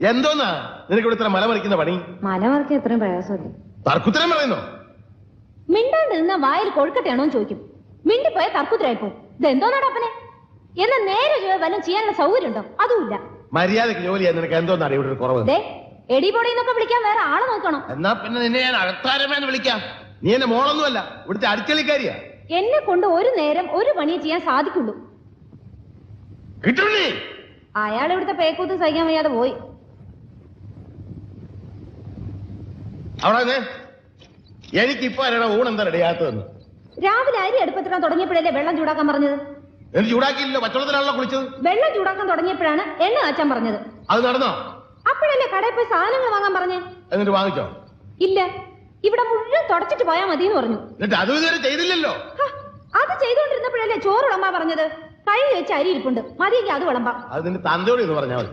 എന്തോന്നാ നിനക്ക് ഇവിടെ ഇത്ര മലമറിക്കുന്ന പണി? മലമറിക്കാൻ എത്രയും പ്രയാസമല്ലേ? തർക്കുത്തരം പറയുന്നോ? മിണ്ടാണ്ട് നിന്ന വായിൽ കൊഴുക്കട്ടെയാണോ ചോദിക്കും. മിണ്ടിപ്പോയ തർക്കുത്തരായിപ്പോ. ഇതെന്തോന്നാടാ അപ്പനെ? എന്നാ നേരെ വല്ലതും ചെയ്യാനുള്ള സൗകര്യം ഉണ്ടോ? അതുമില്ല. മര്യാദക്ക് ജോലി ചെയ്യാൻ നിനക്ക് എന്തോന്നാണ് ഇവിടെ ഒരു കുറവ്? എടിപൊടിന്നൊക്കെ വിളിക്കാൻ വേറെ ആളെ നോക്കണം. എന്നാ പിന്നെ നിന്നെ ഞാൻ അകത്താരമേന്ന് വിളിക്കാം. നീ എന്നെ മോളൊന്നുമല്ല, ഇവിടുത്തെ അടുക്കളിക്കാരിയാ. എന്നെ കൊണ്ട് ഒരു നേരം ഒരു പണിയെ ചെയ്യാൻ സാധിക്കുള്ളൂ. കിട്ടുണ്ണി, അയാൾ ഇവിടുത്തെ പേക്കൂത്ത് സഹിക്കാൻ വയ്യാതെ പോയി. അവിടെ എനിക്കിപ്പോ ആരാണ് ഊണെന്താ റെഡിയാത്തതെന്ന്? രാവിലെ അരി അടുപ്പത്തിടാൻ തുടങ്ങിയപ്പോഴല്ലേ വെള്ളം ചൂടാക്കാൻ പറഞ്ഞത്? എനിക്ക് ചൂടാക്കിയില്ലല്ലോ, പച്ചവെള്ളത്തിലാണല്ലോ കുളിച്ചത്. വെള്ളം ചൂടാക്കാൻ തുടങ്ങിയപ്പോഴാണ് എണ്ണ കാച്ചാൻ പറഞ്ഞത്. അത് നടന്നോ? അപ്പോഴല്ലേ കടയിൽ പോയി സാധനങ്ങൾ വാങ്ങാൻ പറഞ്ഞേ? എന്നിട്ട് വാങ്ങിച്ചോ? ഇല്ല, ഇവിടെ മുഴുവൻ തുടച്ചിട്ട് പോയാ മതി എന്ന് പറഞ്ഞു. എന്നിട്ട് അത് ഇതുവരെ ചെയ്തില്ലല്ലോ. അത് ചെയ്തുകൊണ്ടിരുന്നപ്പോഴല്ലേ ചോറ് വിളമ്പാ പറഞ്ഞത്. കഴുകി വെച്ച് അരി ഇരിപ്പുണ്ട്, മതിയെങ്കിൽ അത് വിളമ്പാം. അത് നിന്റെ തന്തയോട് എന്ന് പറഞ്ഞാൽ മതി.